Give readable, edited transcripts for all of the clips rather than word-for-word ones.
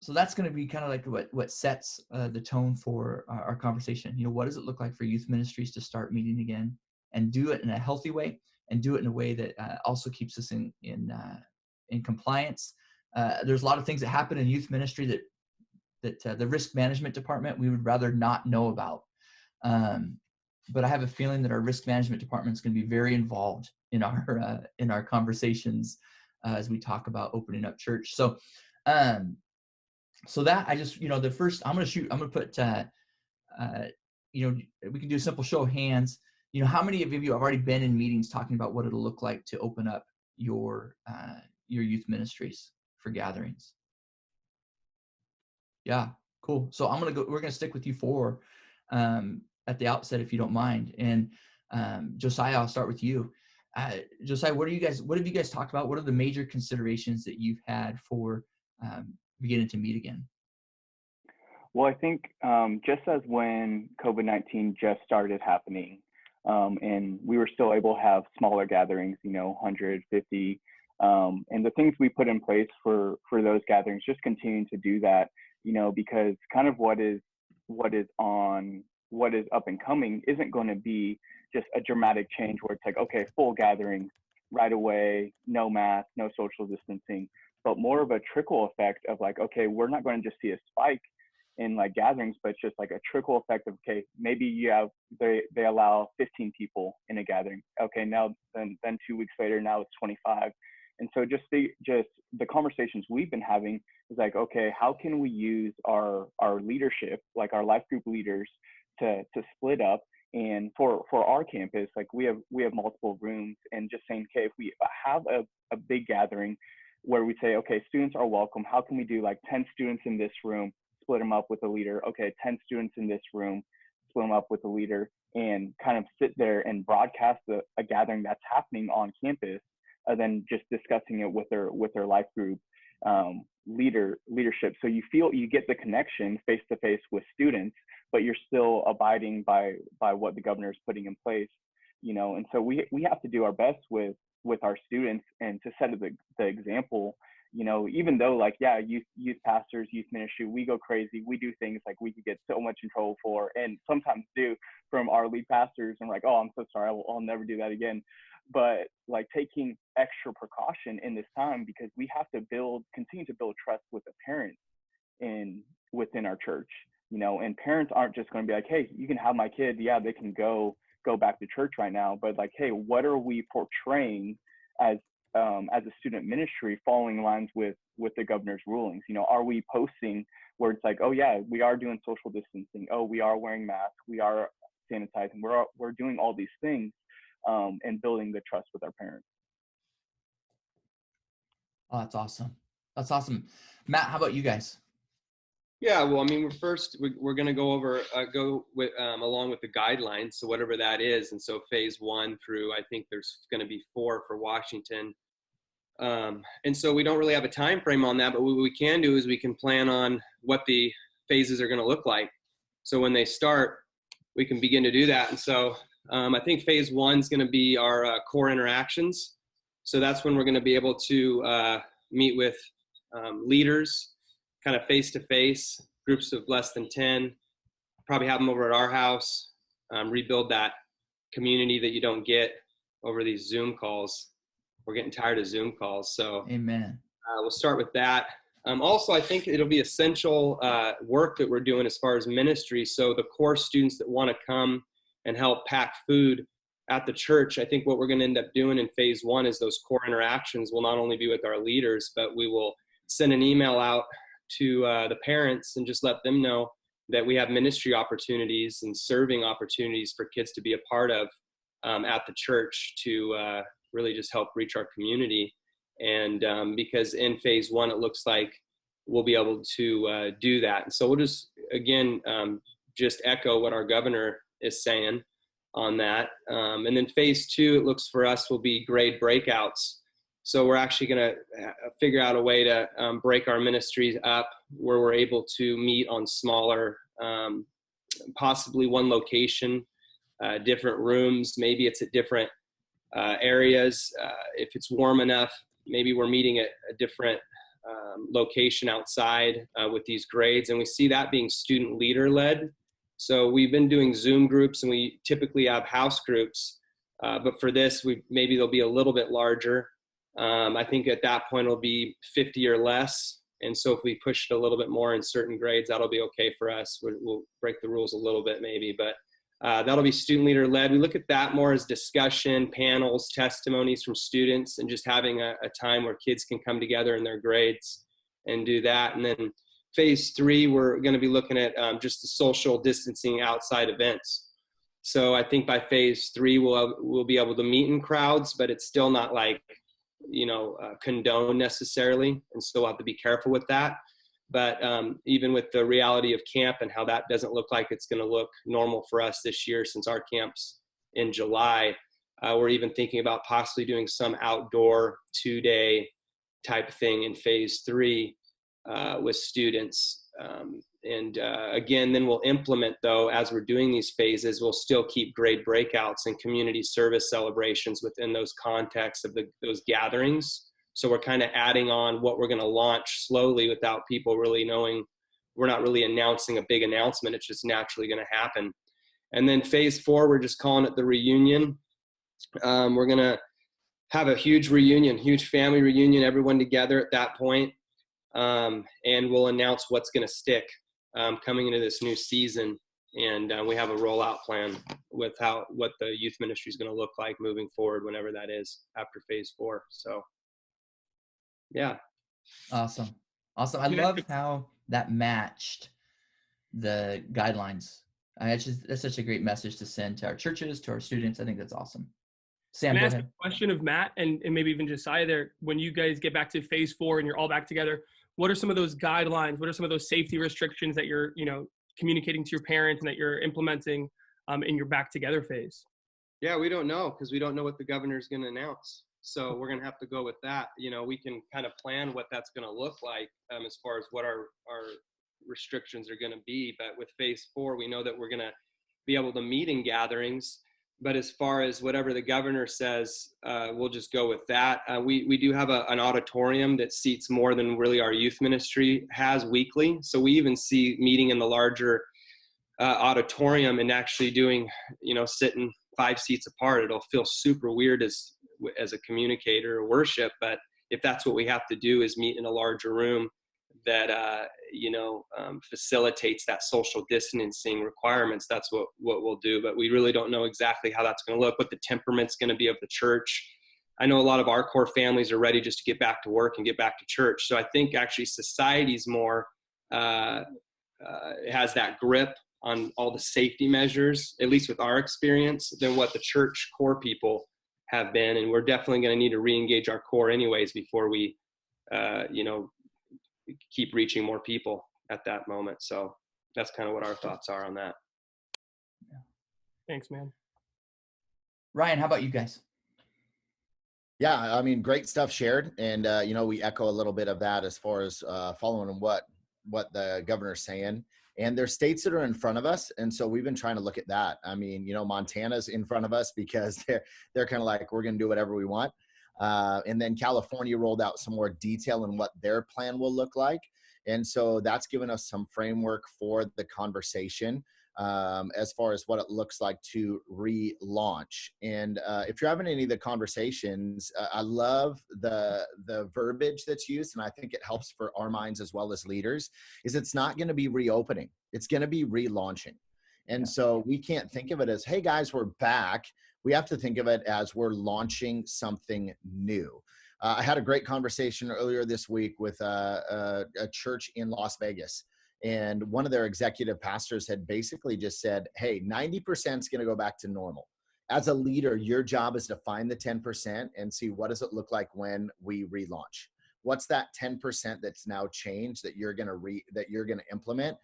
so that's going to be kind of like what sets the tone for our conversation. What does it look like for youth ministries to start meeting again and do it in a healthy way, and do it in a way that also keeps us in compliance. There's a lot of things that happen in youth ministry that the risk management department we would rather not know about. But I have a feeling that our risk management department is going to be very involved in our conversations as we talk about opening up church. So that I just, the first, I'm going to put, we can do a simple show of hands. How many of you have already been in meetings talking about what it'll look like to open up your youth ministries for gatherings? Yeah, cool. So we're going to stick with you four at the outset, if you don't mind. And Josiah, I'll start with you. Josiah, what have you guys talked about? What are the major considerations that you've had for beginning to meet again? Well, I think just as when COVID-19 just started happening, and we were still able to have smaller gatherings, 150, and the things we put in place for those gatherings, just continuing to do that, because kind of what is up and coming isn't going to be just a dramatic change where it's like, okay, full gatherings right away, no mask, no social distancing, but more of a trickle effect of like, okay, we're not going to just see a spike in like gatherings, but it's just like a trickle effect of, okay, maybe they allow 15 people in a gathering. Okay, now then 2 weeks later, now it's 25. And so just the conversations we've been having is like, okay, how can we use our leadership, like our life group leaders, to split up? And for our campus, like we have multiple rooms, and just saying, okay, if we have a big gathering where we say, okay, students are welcome, how can we do like 10 students in this room, split them up with a leader? Okay, 10 students in this room, split them up with a leader, and kind of sit there and broadcast a gathering that's happening on campus, and then just discussing it with their life group leadership. So you get the connection face to face with students, but you're still abiding by what the governor is putting in place, and so we have to do our best with our students and to set the example, even though like, yeah, youth pastors, youth ministry, we go crazy, we do things like we could get so much in trouble for, and sometimes do, from our lead pastors, and like, oh, I'm so sorry, I'll never do that again. But like taking extra precaution in this time, because we have to continue to build trust with the parents within our church, and parents aren't just going to be like, hey, you can have my kid, yeah, they can go back to church right now, but like, hey, what are we portraying as a student ministry, following lines with the governor's rulings? Are we posting where it's like, oh yeah, we are doing social distancing, oh, we are wearing masks, we are sanitizing, we're doing all these things, and building the trust with our parents. Oh, that's awesome. Matt, how about you guys? Yeah, well, I mean, we're going to go along with the guidelines, so whatever that is. And so phase 1 through, I think there's going to be 4 for Washington. And so we don't really have a time frame on that, but what we can do is we can plan on what the phases are going to look like. So when they start, we can begin to do that. And so I think phase 1 is going to be our core interactions. So that's when we're going to be able to meet with leaders, kind of face-to-face, groups of less than 10, probably have them over at our house, rebuild that community that you don't get over these Zoom calls. We're getting tired of Zoom calls. So amen. We'll start with that. Also, I think it'll be essential work that we're doing as far as ministry. So the core students that want to come and help pack food at the church, I think what we're going to end up doing in phase 1 is those core interactions will not only be with our leaders, but we will send an email out to the parents and just let them know that we have ministry opportunities and serving opportunities for kids to be a part of at the church to really just help reach our community. And because in phase 1, it looks like we'll be able to do that. And so we'll just, again, just echo what our governor is saying on that. And then phase 2, it looks for us will be grade breakouts. So we're actually going to figure out a way to break our ministries up where we're able to meet on smaller, possibly one location, different rooms. Maybe it's at different areas. If it's warm enough, maybe we're meeting at a different location outside with these grades, and we see that being student leader led. So we've been doing Zoom groups, and we typically have house groups, but for this, maybe they'll be a little bit larger. I think at that point it'll be 50 or less. And so if we push it a little bit more in certain grades, that'll be okay for us. We'll break the rules a little bit maybe, but that'll be student leader led. We look at that more as discussion, panels, testimonies from students, and just having a time where kids can come together in their grades and do that. And then phase 3, we're going to be looking at just the social distancing outside events. So I think by phase 3, we'll be able to meet in crowds, but it's still not like, condone necessarily. And so we'll have to be careful with that. But even with the reality of camp and how that doesn't look like it's going to look normal for us this year, since our camp's in July, we're even thinking about possibly doing some outdoor 2-day type thing in phase 3 with students. Again, then we'll implement, though, as we're doing these phases, we'll still keep grade breakouts and community service celebrations within those contexts of those gatherings. So we're kind of adding on what we're going to launch slowly without people really knowing. We're not really announcing a big announcement. It's just naturally going to happen. And then phase 4, we're just calling it the reunion. We're going to have a huge reunion, huge family reunion, everyone together at that point. And we'll announce what's going to stick coming into this new season. And we have a rollout plan with what the youth ministry is going to look like moving forward, whenever that is after phase 4. So, yeah. Awesome. I love how that matched the guidelines. That's such a great message to send to our churches, to our students. I think that's awesome. Sam, Can I go ask ahead. a question of Matt and maybe even Josiah there? When you guys get back to phase 4 and you're all back together, what are some of those guidelines? What are some of those safety restrictions that you're, communicating to your parents and that you're implementing in your back together phase? Yeah, we don't know, because we don't know what the governor is going to announce. So we're going to have to go with that. We can kind of plan what that's going to look like as far as what our restrictions are going to be. But with phase 4, we know that we're going to be able to meet in gatherings. But as far as whatever the governor says, we'll just go with that. We do have an auditorium that seats more than really our youth ministry has weekly. So we even see meeting in the larger auditorium and actually doing, sitting 5 seats apart. It'll feel super weird as a communicator or worship, but if that's what we have to do, is meet in a larger room that facilitates that social distancing requirements, that's what we'll do. But we really don't know exactly how that's going to look, what the temperament's going to be of the church. I know a lot of our core families are ready just to get back to work and get back to church. So I think actually society's more has that grip on all the safety measures, at least with our experience, than what the church core people have been. And we're definitely going to need to re-engage our core anyways before we keep reaching more people at that moment. So that's kind of what our thoughts are on that. Yeah. Thanks, man. Ryan, how about you guys? Yeah, I mean, great stuff shared. And, we echo a little bit of that as far as following what the governor's saying. And there's states that are in front of us. And so we've been trying to look at that. I mean, Montana's in front of us because they're kind of like, we're going to do whatever we want. And then California rolled out some more detail in what their plan will look like. And so that's given us some framework for the conversation as far as what it looks like to relaunch. And if you're having any of the conversations, I love the verbiage that's used, and I think it helps for our minds as well as leaders, is it's not going to be reopening. It's going to be relaunching. And so we can't think of it as, hey guys, we're back. We have to think of it as we're launching something new. I had a great conversation earlier this week with a church in Las Vegas. And one of their executive pastors had basically just said, hey, 90% is going to go back to normal. As a leader, your job is to find the 10% and see what does it look like when we relaunch. What's that 10% that's now changed that you're going to implement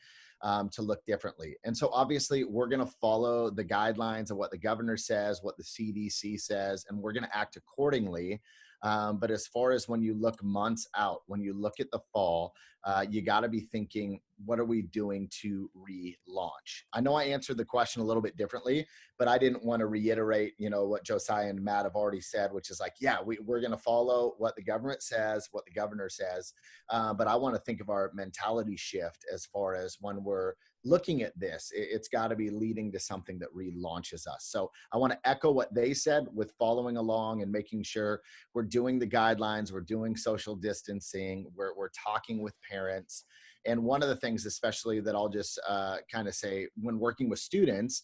to look differently? And so obviously we're going to follow the guidelines of what the governor says, what the CDC says, and we're going to act accordingly. But as far as when you look months out, when you look at the fall, you got to be thinking what are we doing to relaunch? I know I answered the question a little bit differently, but I didn't want to reiterate, what Josiah and Matt have already said, which is like, yeah, we're going to follow what the government says, what the governor says. But I want to think of our mentality shift as far as when we're looking at this, it's got to be leading to something that relaunches us. So I want to echo what they said with following along and making sure we're doing the guidelines, we're doing social distancing, we're talking with parents. And one of the things, especially that I'll just kind of say when working with students,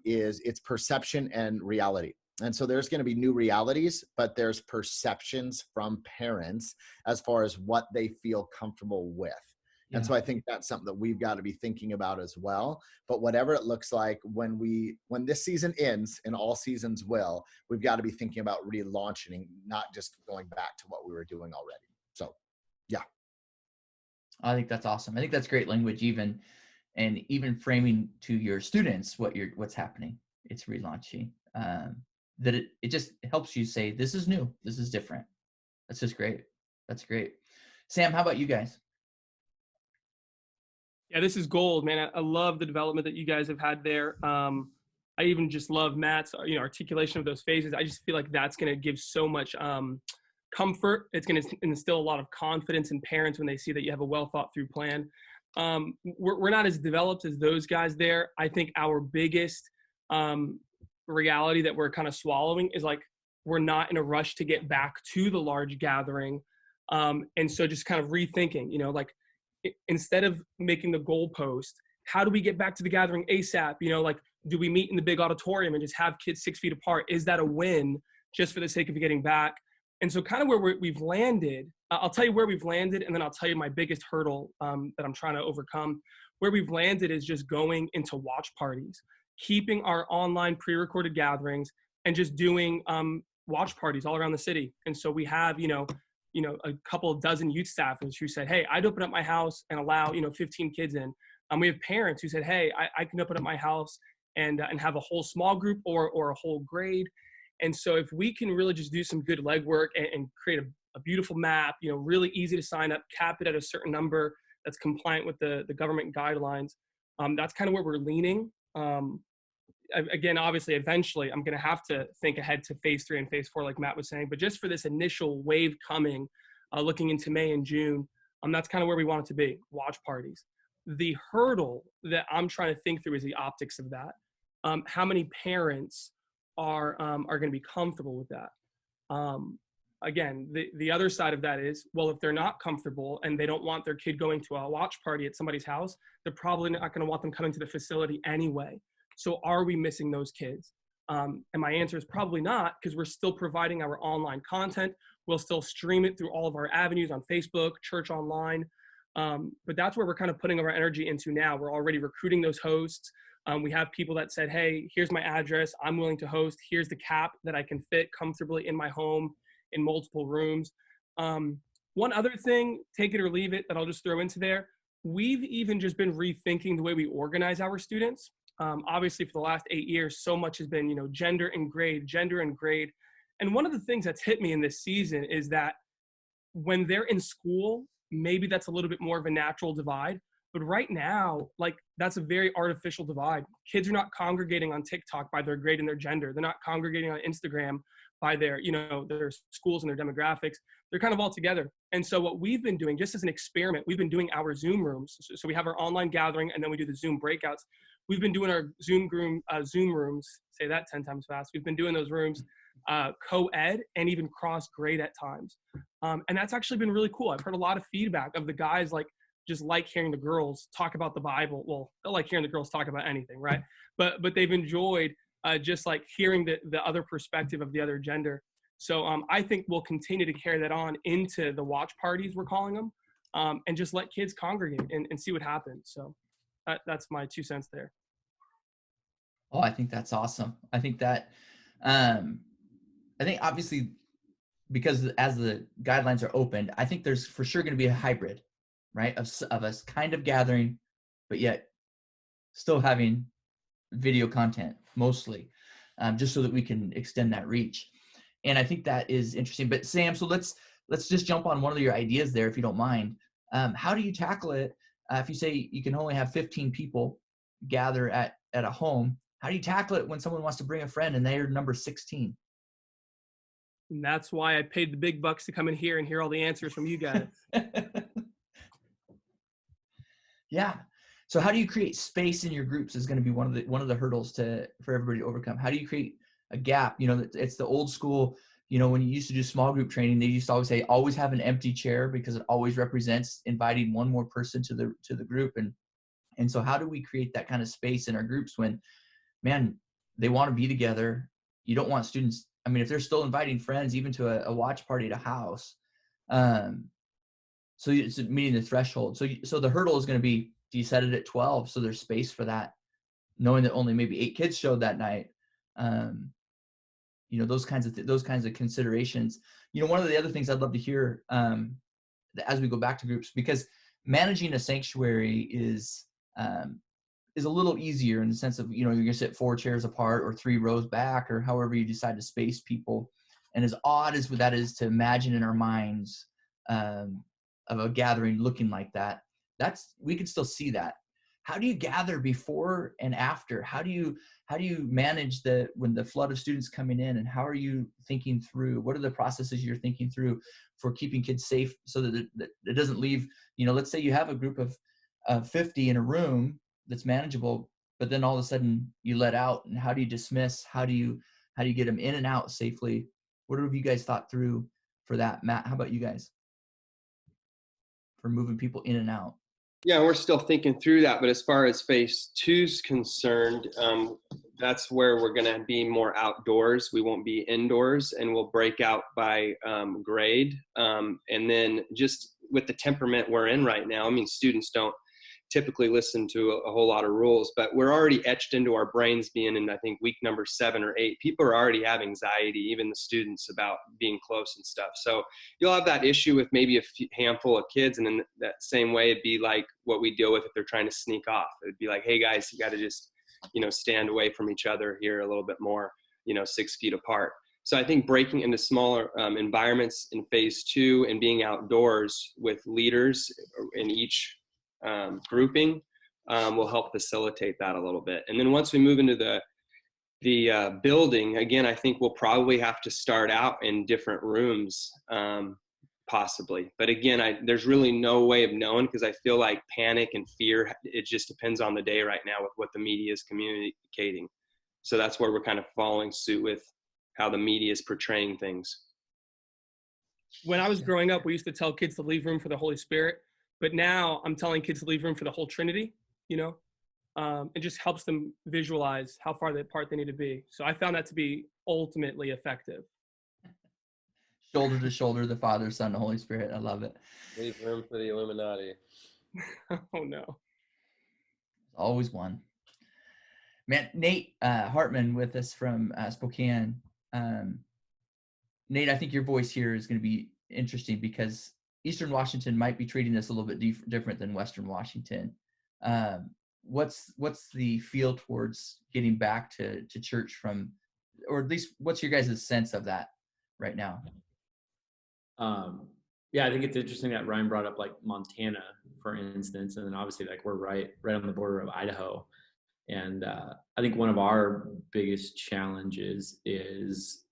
is it's perception and reality. And so there's going to be new realities, but there's perceptions from parents as far as what they feel comfortable with. Yeah. And so I think that's something that we've got to be thinking about as well. But whatever it looks like when this season ends, and all seasons will, we've got to be thinking about relaunching, not just going back to what we were doing already. So, yeah. I think that's awesome. I think that's great language, even framing to your students what's happening. It's relaunching. That it just helps you say, this is new, this is different. That's just great. That's great. Sam, how about you guys? Yeah, this is gold, man. I love the development that you guys have had there. I even just love Matt's, articulation of those phases. I just feel like that's going to give so much comfort. It's going to instill a lot of confidence in parents when they see that you have a well thought through plan. We're not as developed as those guys there. I think our biggest reality that we're kind of swallowing is like, we're not in a rush to get back to the large gathering. And so just kind of rethinking, instead of making the goalpost, how do we get back to the gathering ASAP? Do we meet in the big auditorium and just have kids 6 feet apart? Is that a win just for the sake of getting back? And so kind of where we've landed, I'll tell you where we've landed, and then I'll tell you my biggest hurdle that I'm trying to overcome. Where we've landed is just going into watch parties, keeping our online pre-recorded gatherings and just doing watch parties all around the city. And so we have, a couple of dozen youth staffers who said, hey, I'd open up my house and allow, 15 kids in. We have parents who said, hey, I can open up my house and have a whole small group or a whole grade. And so if we can really just do some good legwork and create a beautiful map, really easy to sign up, cap it at a certain number that's compliant with the government guidelines, that's kind of where we're leaning. Again, obviously, eventually, I'm going to have to think ahead to phase 3 and phase 4, like Matt was saying. But just for this initial wave coming, looking into May and June, that's kind of where we want it to be, watch parties. The hurdle that I'm trying to think through is the optics of that. How many parents are going to be comfortable with that? Again, the other side of that is, well, if they're not comfortable and they don't want their kid going to a watch party at somebody's house, they're probably not going to want them coming to the facility anyway. So are we missing those kids? And my answer is probably not, because we're still providing our online content. We'll still stream it through all of our avenues on Facebook, Church Online. But that's where we're kind of putting our energy into now. We're already recruiting those hosts. We have people that said, hey, here's my address. I'm willing to host. Here's the cap that I can fit comfortably in my home in multiple rooms. One other thing, take it or leave it, that I'll just throw into there. We've even just been rethinking the way we organize our students. Obviously, for the last 8 years, so much has been, gender and grade. And one of the things that's hit me in this season is that when they're in school, maybe that's a little bit more of a natural divide. But right now, that's a very artificial divide. Kids are not congregating on TikTok by their grade and their gender. They're not congregating on Instagram by their, their schools and their demographics. They're kind of all together. And so what we've been doing, just as an experiment, we've been doing our Zoom rooms. So we have our online gathering, and then we do the Zoom breakouts. We've been doing our Zoom rooms, say that 10 times fast. We've been doing those rooms co-ed and even cross-grade at times. And that's actually been really cool. I've heard a lot of feedback of the guys just like hearing the girls talk about the Bible. Well, they'll like hearing the girls talk about anything, right? But they've enjoyed just hearing the other perspective of the other gender. So I think we'll continue to carry that on into the watch parties, we're calling them, and just let kids congregate and see what happens. So that's my 2 cents there. Oh, I think that's awesome. I think that, I think obviously, because as the guidelines are opened, I think there's for sure going to be a hybrid, right? Of us kind of gathering, but yet still having video content mostly, just so that we can extend that reach. And I think that is interesting. But Sam, so let's just jump on one of your ideas there, if you don't mind. How do you tackle it if you say you can only have 15 people gather at a home, how do you tackle it when someone wants to bring a friend and they're number 16? And that's why I paid the big bucks to come in here and hear all the answers from you guys. Yeah. So how do you create space in your groups is going to be one of the hurdles for everybody to overcome. How do you create a gap? You know, it's the old school, you know, when you used to do small group training, they used to always say, always have an empty chair, because it always represents inviting one more person to the group. And so how do we create that kind of space in our groups when, man, they want to be together? You don't want students, I mean, if they're still inviting friends, even to a watch party at a house, so it's meeting the threshold. So the hurdle is going to be, do you set it at 12 so there's space for that, knowing that only maybe 8 kids showed that night? You know, those kinds of considerations. You know, one of the other things I'd love to hear as we go back to groups, because managing a sanctuary is a little easier in the sense of, you know, you're going to sit 4 chairs apart or 3 rows back, or however you decide to space people. And as odd as that is to imagine in our minds, of a gathering looking like that, we can still see that. How do you gather before and after? How do you manage when the flood of students coming in, and how are you thinking through, what are the processes you're thinking through for keeping kids safe so that it doesn't leave, you know, let's say you have a group of 50 in a room that's manageable, but then all of a sudden you let out, and how do you dismiss? How do you get them in and out safely? What have you guys thought through for that? Matt, how about you guys? For moving people in and out. Yeah, we're still thinking through that. But as far as phase 2 is concerned, that's where we're going to be more outdoors. We won't be indoors, and we'll break out by grade. And then just with the temperament we're in right now, I mean, students don't typically listen to a whole lot of rules, but we're already etched into our brains, being in, I think, week number 7 or 8. People are already have anxiety, even the students, about being close and stuff. So you'll have that issue with maybe a handful of kids, and in that same way, it'd be like what we deal with if they're trying to sneak off. It'd be like, hey guys, you got to just, you know, stand away from each other here a little bit more, you know, 6 feet apart. So I think breaking into smaller environments in phase 2 and being outdoors with leaders in each grouping will help facilitate that a little bit. And then once we move into the building, again, I think we'll probably have to start out in different rooms, possibly. But again, there's really no way of knowing, because I feel like panic and fear, it just depends on the day right now with what the media is communicating. So that's where we're kind of following suit with how the media is portraying things. When I was growing up, we used to tell kids to leave room for the Holy Spirit. But now I'm telling kids to leave room for the whole Trinity, you know, it just helps them visualize how far apart they need to be. So I found that to be ultimately effective. Shoulder to shoulder, the Father, Son, the Holy Spirit. I love it. Leave room for the Illuminati. Oh no. Always one. Man, Nate Hartman with us from Spokane. Nate, I think your voice here is going to be interesting, because Eastern Washington might be treating this a little bit different than Western Washington. What's the feel towards getting back to church from, or at least what's your guys' sense of that right now? Yeah, I think it's interesting that Ryan brought up like Montana, for instance, and then obviously like we're right on the border of Idaho. And I think one of our biggest challenges is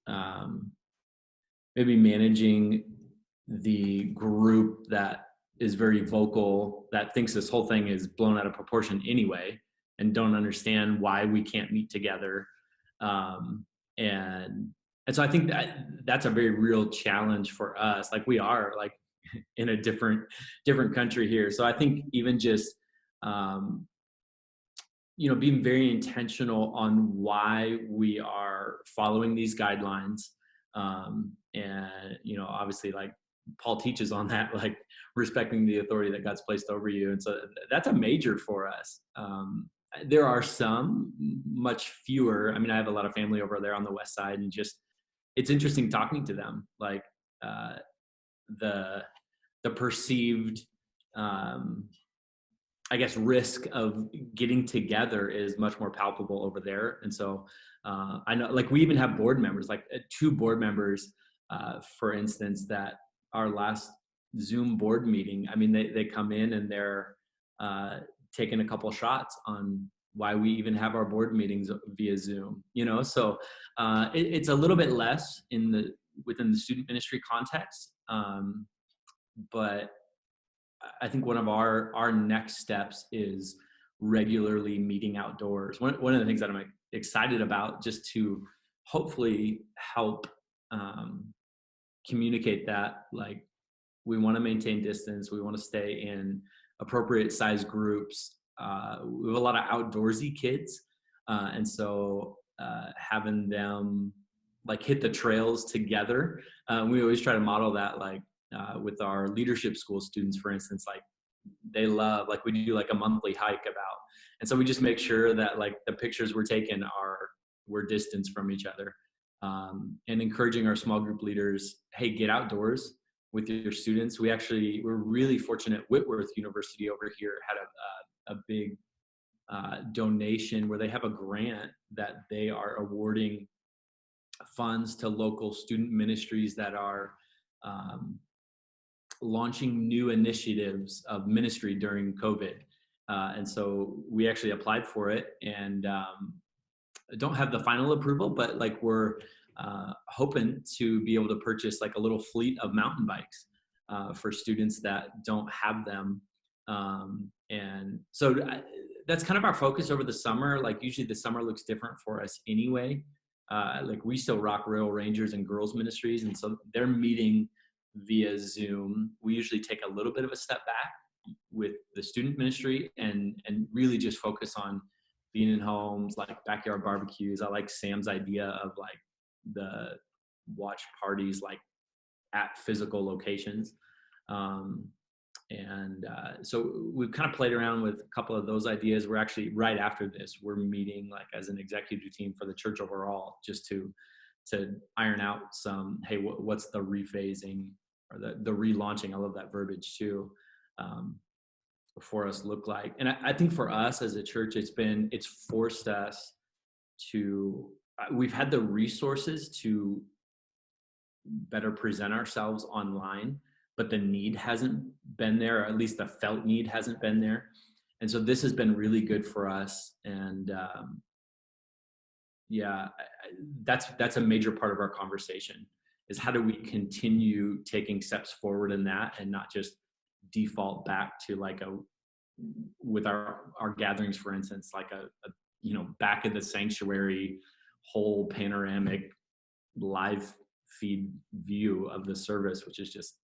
maybe managing the group that is very vocal, that thinks this whole thing is blown out of proportion anyway, and don't understand why we can't meet together. And so I think that's a very real challenge for us. Like we are like in a different country here. So I think even just, you know, being very intentional on why we are following these guidelines. And, you know, obviously like Paul teaches on that, like respecting the authority that God's placed over you. And so that's a major for us. There are some, much fewer. I mean, I have a lot of family over there on the west side, and just, it's interesting talking to them, like the perceived, I guess, risk of getting together is much more palpable over there. And so I know, like, we even have board members, like 2 board members, for instance, that our last Zoom board meeting, I mean, they come in and they're taken a couple shots on why we even have our board meetings via Zoom, so it's a little bit less within the student ministry context. But I think one of our next steps is regularly meeting outdoors. One of the things that I'm excited about, just to hopefully help communicate that, like, we want to maintain distance. We want to stay in appropriate size groups. We have a lot of outdoorsy kids. And so having them like hit the trails together, we always try to model that, like with our leadership school students, for instance, like they love, like we do like a monthly hike about. And so we just make sure that like the pictures we're taking we're distanced from each other, and encouraging our small group leaders, hey, get outdoors with your students. We're really fortunate. Whitworth University over here had a big donation where they have a grant that they are awarding funds to local student ministries that are launching new initiatives of ministry during COVID. And so we actually applied for it, and don't have the final approval, but like we're hoping to be able to purchase like a little fleet of mountain bikes for students that don't have them. And so that's kind of our focus over the summer. Like usually the summer looks different for us anyway. Like we still rock Royal Rangers and girls ministries, and so they're meeting via Zoom. We usually take a little bit of a step back with the student ministry and really just focus on being in homes, like backyard barbecues. I like Sam's idea of like the watch parties, like at physical locations. So we've kind of played around with a couple of those ideas. We're actually, right after this, we're meeting like as an executive team for the church overall, just to iron out some, hey, what's the rephasing or the relaunching, I love that verbiage too, for us look like. And I think for us as a church, it's forced us to, we've had the resources to better present ourselves online, but the need hasn't been there, or at least the felt need hasn't been there. And so this has been really good for us. And that's a major part of our conversation, is how do we continue taking steps forward in that and not just default back to like with our gatherings, for instance, like a back in the sanctuary, whole panoramic live feed view of the service, which is just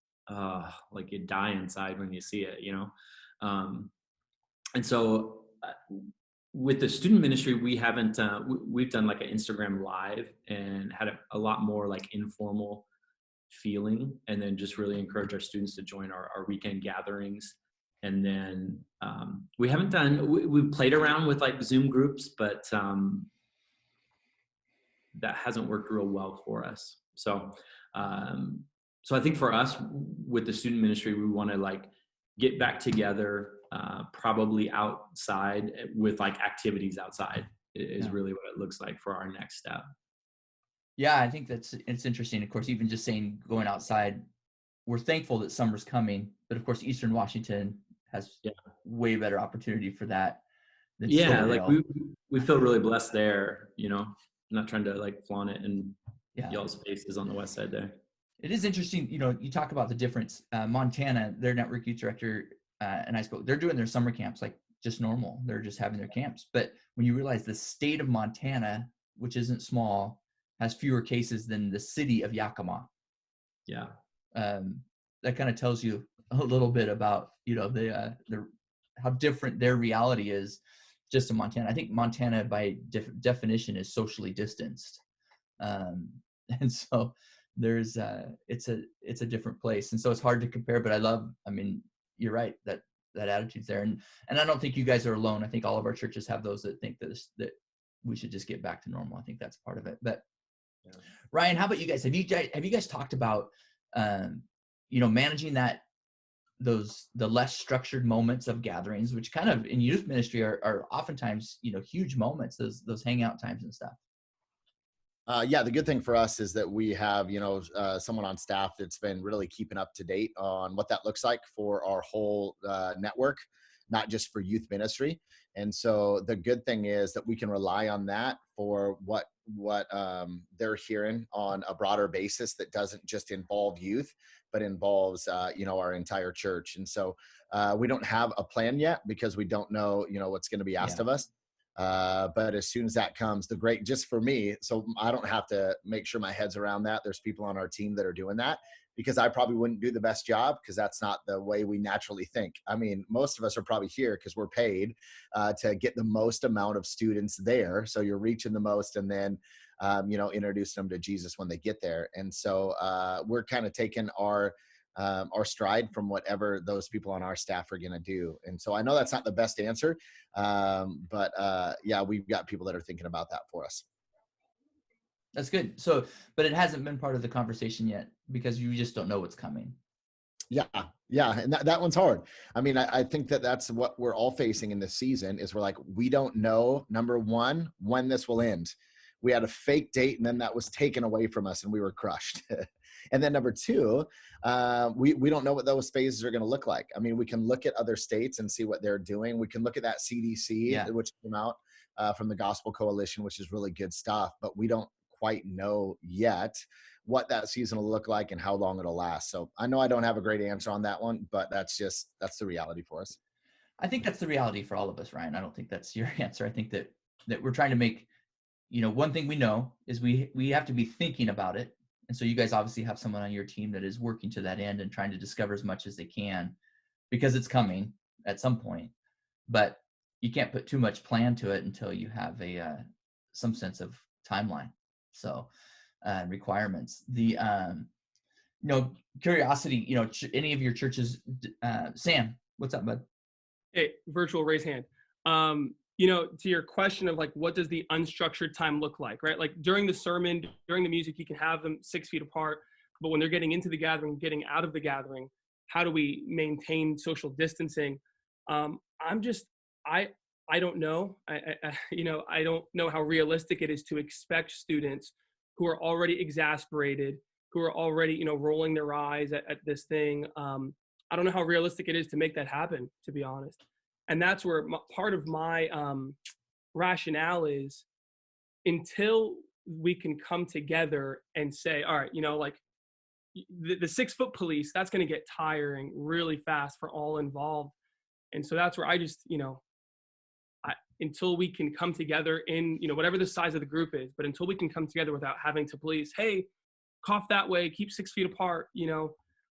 like you die inside when you see it, and so with the student ministry, we haven't we've done like an Instagram live and had a lot more like informal feeling, and then just really encourage our students to join our weekend gatherings. And then we haven't we've played around with like Zoom groups, but that hasn't worked real well for us. So I think for us with the student ministry, we want to like get back together, probably outside with like activities outside is really what it looks like for our next step. Yeah, I think it's interesting. Of course, even just saying going outside, we're thankful that summer's coming, but of course, Eastern Washington has way better opportunity for that than like we feel really blessed there, I'm not trying to like flaunt it in y'all's faces on the west side there. It is interesting, you talk about the difference. Montana, their network youth director and I spoke, they're doing their summer camps like just normal. They're just having their camps. But when you realize the state of Montana, which isn't small, has fewer cases than the city of Yakima. Yeah. That kind of tells you a little bit about, how different their reality is just in Montana. I think Montana by definition is socially distanced. And so there's it's a different place. And so it's hard to compare, but you're right, that attitude's there. And I don't think you guys are alone. I think all of our churches have those that think that we should just get back to normal. I think that's part of it. But Ryan, how about you guys? Have you guys talked about managing the less structured moments of gatherings, which kind of in youth ministry are oftentimes huge moments, those hangout times and stuff? The good thing for us is that we have someone on staff that's been really keeping up to date on what that looks like for our whole network. not just for youth ministry. And so the good thing is that we can rely on that for what they're hearing on a broader basis that doesn't just involve youth, but involves, our entire church. And so we don't have a plan yet because we don't know, what's going to be asked of us. But as soon as that comes, just for me, so I don't have to make sure my head's around that. There's people on our team that are doing that, because I probably wouldn't do the best job, because that's not the way we naturally think. I mean, most of us are probably here because we're paid to get the most amount of students there. So you're reaching the most, and then, introducing them to Jesus when they get there. And so we're kind of taking our stride from whatever those people on our staff are going to do. And so I know that's not the best answer, but we've got people that are thinking about that for us. That's good. So, but it hasn't been part of the conversation yet because you just don't know what's coming. Yeah. And that one's hard. I mean, I think that's what we're all facing in this season is we're like, we don't know, number one, when this will end. We had a fake date and then that was taken away from us and we were crushed. And then number two, we don't know what those phases are going to look like. I mean, we can look at other states and see what they're doing. We can look at that CDC, which came out from the Gospel Coalition, which is really good stuff, but we don't quite know yet what that season will look like and how long it'll last. So I know I don't have a great answer on that one, but that's the reality for us. I think that's the reality for all of us, Ryan. I don't think that's your answer. I think that we're trying to make, one thing we know is we have to be thinking about it. And so you guys obviously have someone on your team that is working to that end and trying to discover as much as they can, because it's coming at some point. But you can't put too much plan to it until you have some sense of timeline. So requirements. The curiosity. Any of your churches. Sam, what's up, bud? Hey, virtual raise hand. To your question of like, what does the unstructured time look like, right? Like during the sermon, during the music, you can have them 6 feet apart, but when they're getting into the gathering, getting out of the gathering, how do we maintain social distancing? I don't know. I don't know how realistic it is to expect students who are already exasperated, who are already, rolling their eyes at this thing. I don't know how realistic it is to make that happen, to be honest. And that's where part of my rationale is, until we can come together and say, all right, like the 6 foot police, that's going to get tiring really fast for all involved. And so that's where I just, until we can come together in, whatever the size of the group is, but until we can come together without having to police, hey, cough that way, keep 6 feet apart,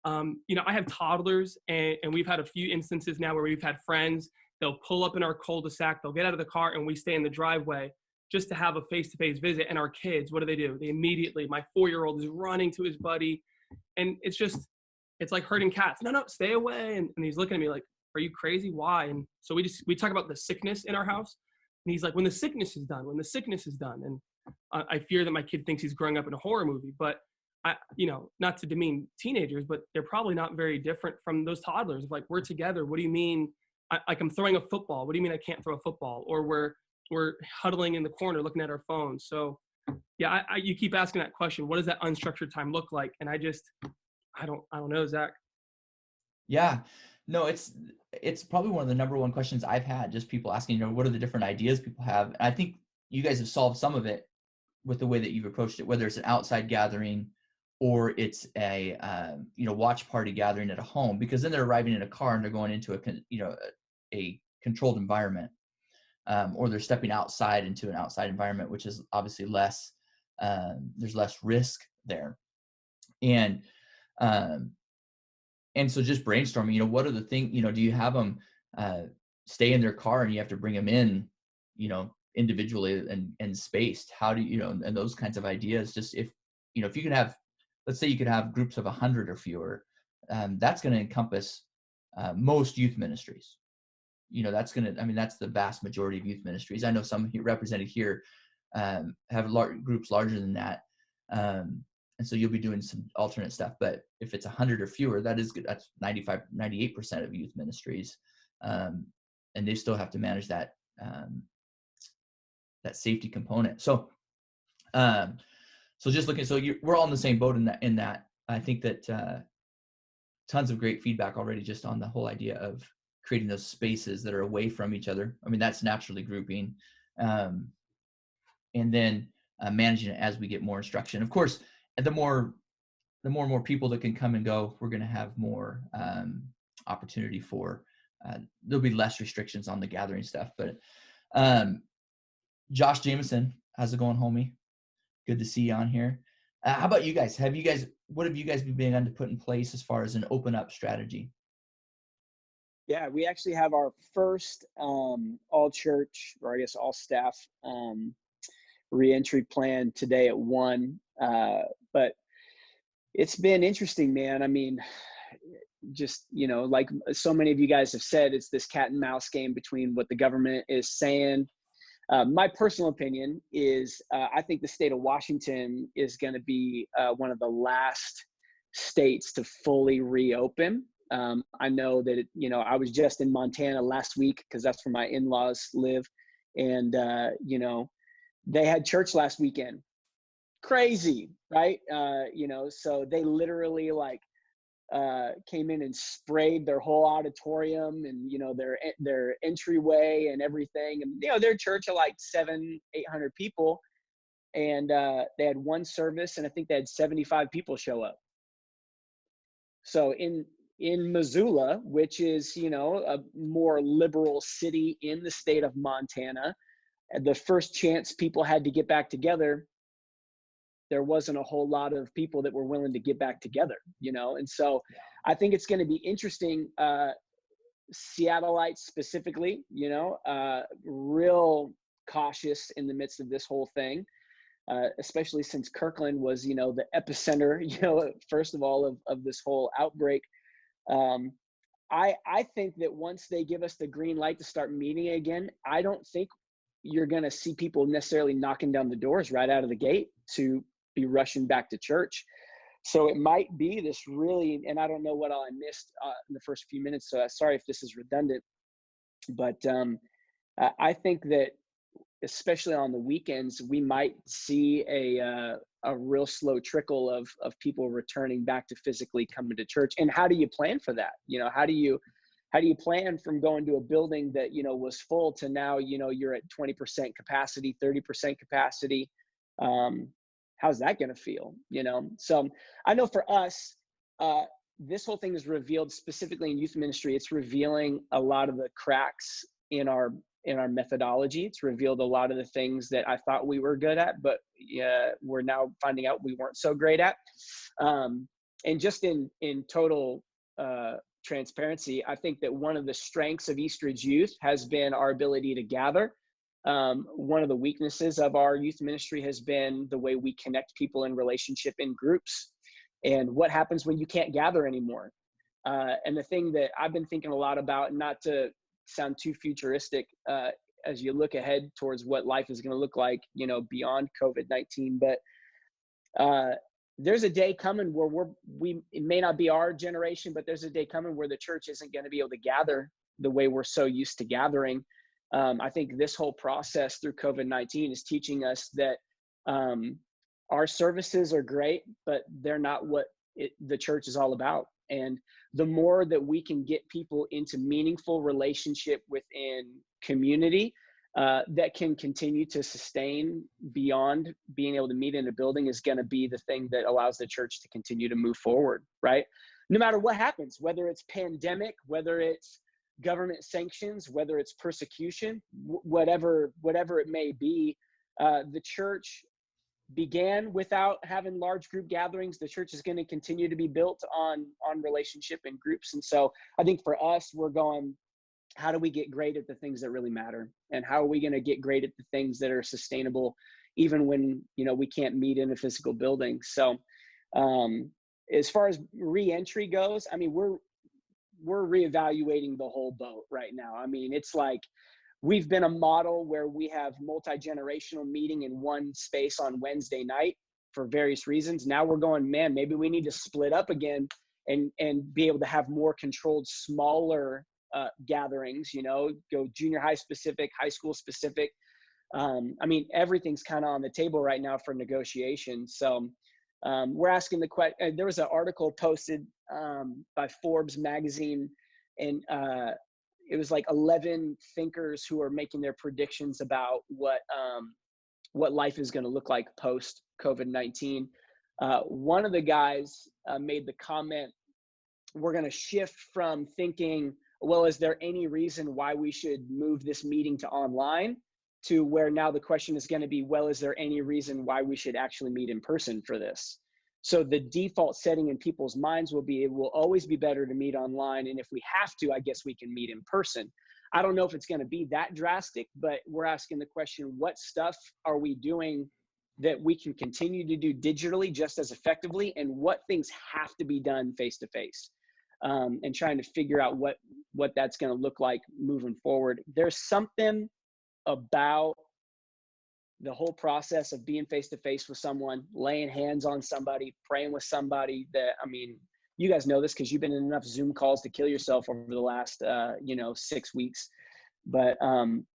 I have toddlers, and we've had a few instances now where we've had friends, they'll pull up in our cul-de-sac, they'll get out of the car, and we stay in the driveway just to have a face-to-face visit. And our kids, what do? They immediately, my 4-year-old is running to his buddy, and it's like herding cats. No, stay away. And he's looking at me like, are you crazy? Why? And so we talk about the sickness in our house, and he's like, when the sickness is done. And I fear that my kid thinks he's growing up in a horror movie, but not to demean teenagers, but they're probably not very different from those toddlers. Like, we're together. What do you mean? I'm throwing a football. What do you mean I can't throw a football? Or we're huddling in the corner looking at our phones. So yeah, you keep asking that question. What does that unstructured time look like? And I don't know, Zach. Yeah, no, it's probably one of the number one questions I've had, just people asking, what are the different ideas people have? And I think you guys have solved some of it with the way that you've approached it, whether it's an outside gathering or it's a watch party gathering at a home, because then they're arriving in a car and they're going into a controlled environment, or they're stepping outside into an outside environment, which is obviously less, there's less risk there. And so just brainstorming, what are the things, do you have them stay in their car and you have to bring them in, individually and spaced? How do you, and those kinds of ideas, just if you can have, let's say you could have groups of 100 or fewer, that's going to encompass most youth ministries. That's the vast majority of youth ministries. I know some represented here have groups larger than that. And so you'll be doing some alternate stuff, but if it's 100 or fewer, that is good. That's 98% of youth ministries. And they still have to manage that safety component. So just looking, we're all in the same boat in that. I think that tons of great feedback already just on the whole idea of creating those spaces that are away from each other. I mean, that's naturally grouping. And then managing it as we get more instruction. Of course, the more and more people that can come and go, we're going to have more opportunity for, there'll be less restrictions on the gathering stuff. But Josh Jameson, how's it going, homie? Good to see you on here. How about you guys? What have you guys been beginning to put in place as far as an open up strategy? Yeah, we actually have our first all church, or I guess all staff reentry plan today at 1. But it's been interesting, man. I mean, just, like so many of you guys have said, it's this cat and mouse game between what the government is saying. My personal opinion is I think the state of Washington is going to be one of the last states to fully reopen. I know that, I was just in Montana last week because that's where my in-laws live. And, they had church last weekend. Crazy, right? So they literally came in and sprayed their whole auditorium and, their entryway and everything. And, their church of 700-800 people. And they had one service, and I think they had 75 people show up. So in Missoula, which is, a more liberal city in the state of Montana, the first chance people had to get back together, there wasn't a whole lot of people that were willing to get back together, And so I think it's going to be interesting, Seattleites specifically, real cautious in the midst of this whole thing, especially since Kirkland was, the epicenter, first of all, of this whole outbreak. I think that once they give us the green light to start meeting again, I don't think you're going to see people necessarily knocking down the doors right out of the gate to be rushing back to church. So it might be this really, and I don't know what all I missed in the first few minutes, so sorry if this is redundant, but I think that especially on the weekends, we might see a real slow trickle of people returning back to physically coming to church. And how do you plan for that? How do you plan from going to a building that, was full to now, you're at 20% capacity, 30% capacity? How's that going to feel? So I know for us, this whole thing is revealed specifically in youth ministry. It's revealing a lot of the cracks in our methodology. It's revealed a lot of the things that I thought we were good at, but we're now finding out we weren't so great at. And just in total transparency, I think that one of the strengths of Eastridge Youth has been our ability to gather. One of the weaknesses of our youth ministry has been the way we connect people in relationship in groups. And what happens when you can't gather anymore? And the thing that I've been thinking a lot about, not to sound too futuristic, as you look ahead towards what life is going to look like, beyond COVID-19, but there's a day coming where it may not be our generation, but there's a day coming where the church isn't going to be able to gather the way we're so used to gathering. I think this whole process through COVID-19 is teaching us that our services are great, but they're not what the church is all about. And the more that we can get people into meaningful relationship within community that can continue to sustain beyond being able to meet in a building is going to be the thing that allows the church to continue to move forward, right? No matter what happens, whether it's pandemic, whether it's government sanctions, whether it's persecution, whatever it may be, the church began without having large group gatherings. The church is going to continue to be built on relationship and groups. And so I think for us, we're going, how do we get great at the things that really matter? And how are we going to get great at the things that are sustainable, even when, we can't meet in a physical building? So as far as re-entry goes, I mean, we're reevaluating the whole boat right now. I mean, it's like, we've been a model where we have multi-generational meeting in one space on Wednesday night for various reasons. Now we're going, man, maybe we need to split up again and be able to have more controlled, smaller gatherings, go junior high specific, high school specific. I mean, everything's kind of on the table right now for negotiation. So we're asking the question. There was an article posted by Forbes magazine, and it was like 11 thinkers who are making their predictions about what life is going to look like post COVID-19. One of the guys made the comment, we're going to shift from thinking, well, is there any reason why we should move this meeting to online, to where now the question is going to be, well, is there any reason why we should actually meet in person for this? So the default setting in people's minds will be, it will always be better to meet online. And if we have to, I guess we can meet in person. I don't know if it's going to be that drastic, but we're asking the question, what stuff are we doing that we can continue to do digitally just as effectively? And what things have to be done face to face? And trying to figure out what that's going to look like moving forward. There's something about the whole process of being face to face with someone, laying hands on somebody, praying with somebody that, I mean, you guys know this because you've been in enough Zoom calls to kill yourself over the last, 6 weeks. But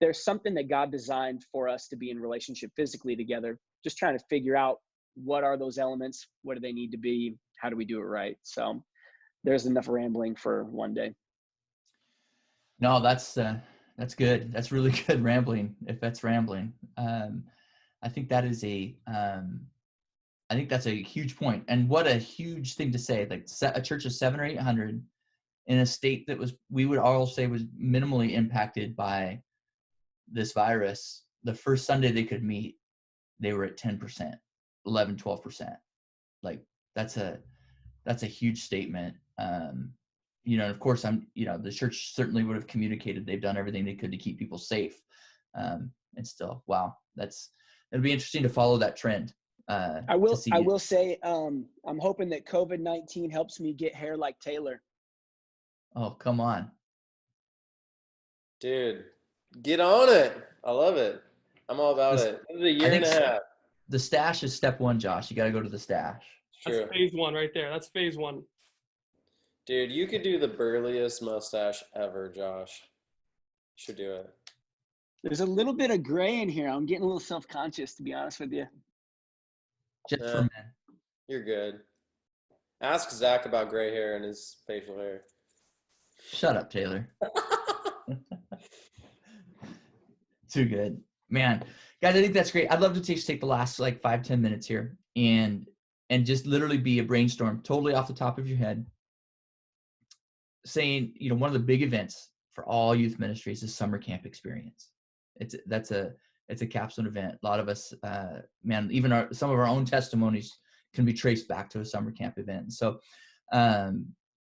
there's something that God designed for us to be in relationship physically together, just trying to figure out what are those elements, what do they need to be, how do we do it right? So there's enough rambling for one day. No, that's good. That's really good rambling, if that's rambling. I think that is I think that's a huge point. And what a huge thing to say, like a church of 700 or 800 in a state that we would all say was minimally impacted by this virus. The first Sunday they could meet, they were at 10%, 11, 12%. Like that's a huge statement. Of course the church certainly would have communicated they've done everything they could to keep people safe. And still, wow, it'll be interesting to follow that trend. I will say, I'm hoping that COVID-19 helps me get hair like Taylor. Oh, come on. Dude, get on it. I love it. I'm all about it. This is a year and a half. The stash is step one, Josh. You got to go to the stash. True. That's phase one right there. That's phase one. Dude, you could do the burliest mustache ever, Josh. You should do it. There's a little bit of gray in here. I'm getting a little self-conscious, to be honest with you. Just for men. You're good. Ask Zach about gray hair and his facial hair. Shut up, Taylor. Too good. Man, guys, I think that's great. I'd love to take the last 5-10 minutes here and just literally be a brainstorm totally off the top of your head, saying, one of the big events for all youth ministries is summer camp experience. It's a capstone event. A lot of us, even some of our own testimonies can be traced back to a summer camp event. So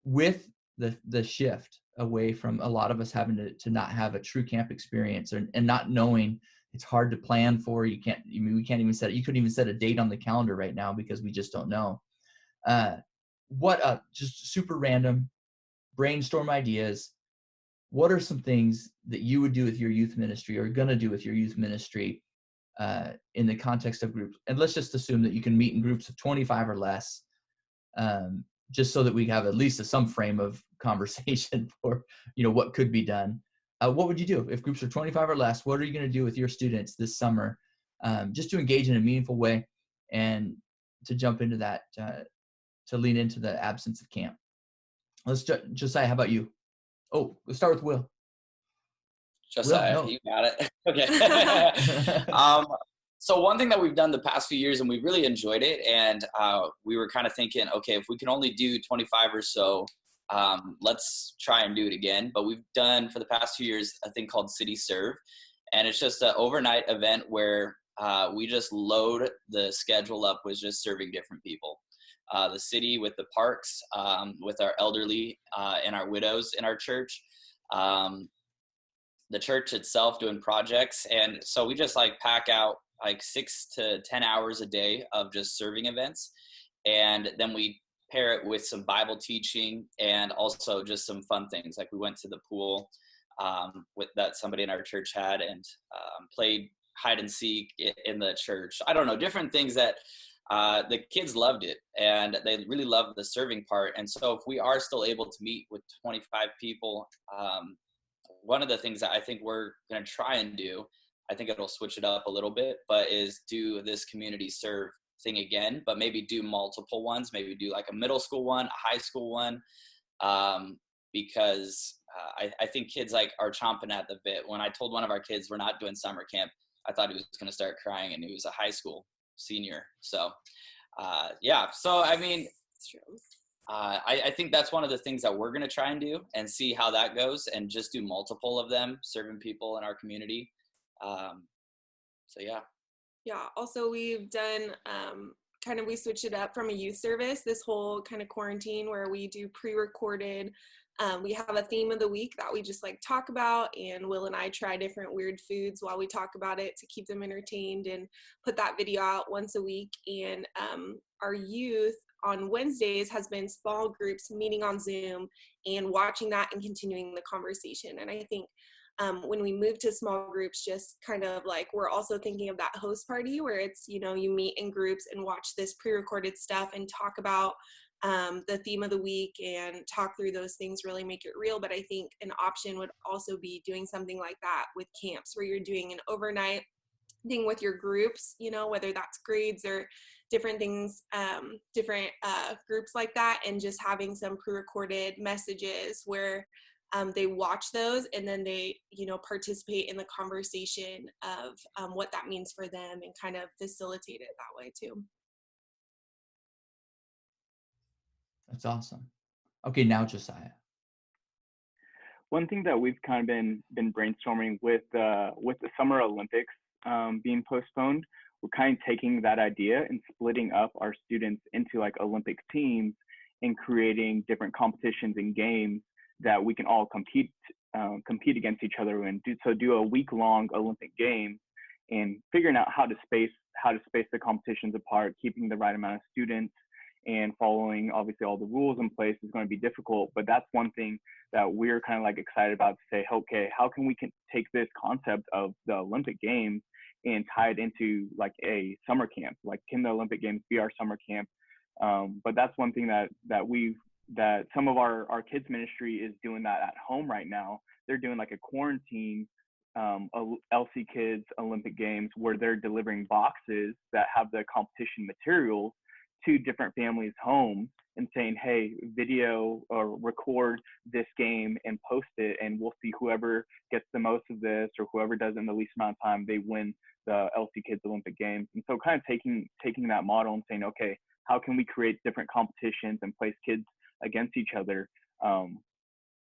with the shift away from a lot of us having to not have a true camp experience and not knowing, it's hard to plan for. We can't even you couldn't even set a date on the calendar right now because we just don't know. Just super random brainstorm ideas. What are some things that you would do with your youth ministry or going to do with your youth ministry in the context of groups? And let's just assume that you can meet in groups of 25 or less, just so that we have at least some frame of conversation for, what could be done. What would you do if groups are 25 or less? What are you going to do with your students this summer, just to engage in a meaningful way and to jump into that, to lean into the absence of camp? Josiah, how about you? Oh, let's start with Will. Josiah, Will, no. You got it. Okay. So one thing that we've done the past few years, and we've really enjoyed it, and we were kind of thinking, okay, if we can only do 25 or so, let's try and do it again. But we've done for the past few years a thing called City Serve, and it's just an overnight event where we just load the schedule up with just serving different people. The city with the parks, with our elderly and our widows in our church, the church itself doing projects. And so we just pack out 6 to 10 hours a day of just serving events. And then we pair it with some Bible teaching and also just some fun things. We went to the pool with that somebody in our church had and played hide and seek in the church. I don't know, different things that the kids loved it and they really loved the serving part. And so if we are still able to meet with 25 people, one of the things that I think we're going to try and do, I think it'll switch it up a little bit, but is do this community serve thing again, but maybe do multiple ones, maybe do a middle school one, a high school one, because I think kids like are chomping at the bit. When I told one of our kids we're not doing summer camp, I thought he was going to start crying, and he was a high school senior. So yeah, so I mean, I think that's one of the things that we're going to try and do and see how that goes, and just do multiple of them, serving people in our community. So yeah. Yeah. Also, we've done we switched it up from a youth service this whole kind of quarantine, where we do pre-recorded. We have a theme of the week that we just like talk about, and Will and I try different weird foods while we talk about it to keep them entertained, and put that video out once a week. And our youth on Wednesdays has been small groups meeting on Zoom and watching that and continuing the conversation. And I think when we move to small groups, just kind of like, we're also thinking of that host party where it's, you know, you meet in groups and watch this pre-recorded stuff and talk about the theme of the week and talk through those things, really make it real. But I think an option would also be doing something like that with camps, where you're doing an overnight thing with your groups, you know, whether that's grades or different things, different groups like that, and just having some pre-recorded messages where they watch those, and then they, you know, participate in the conversation of what that means for them, and kind of facilitate it that way too. That's awesome. Okay, now Josiah. One thing that we've kind of been brainstorming with the Summer Olympics being postponed, we're kind of taking that idea and splitting up our students into like Olympic teams and creating different competitions and games that we can all compete against each other and do a week-long Olympic Games, and figuring out how to space the competitions apart, keeping the right amount of students, and following obviously all the rules in place is going to be difficult. But that's one thing that we're kind of like excited about, to say, okay, how can we take this concept of the Olympic Games and tie it into like a summer camp? Like, can the Olympic Games be our summer camp? But that's one thing that some of our kids ministry is doing that at home right now. They're doing like a quarantine LC Kids Olympic Games, where they're delivering boxes that have the competition materials to different families' homes and saying, hey, video or record this game and post it, and we'll see whoever gets the most of this, or whoever does it in the least amount of time, they win the LC Kids Olympic Games. And so kind of taking that model and saying, okay, how can we create different competitions and place kids against each other?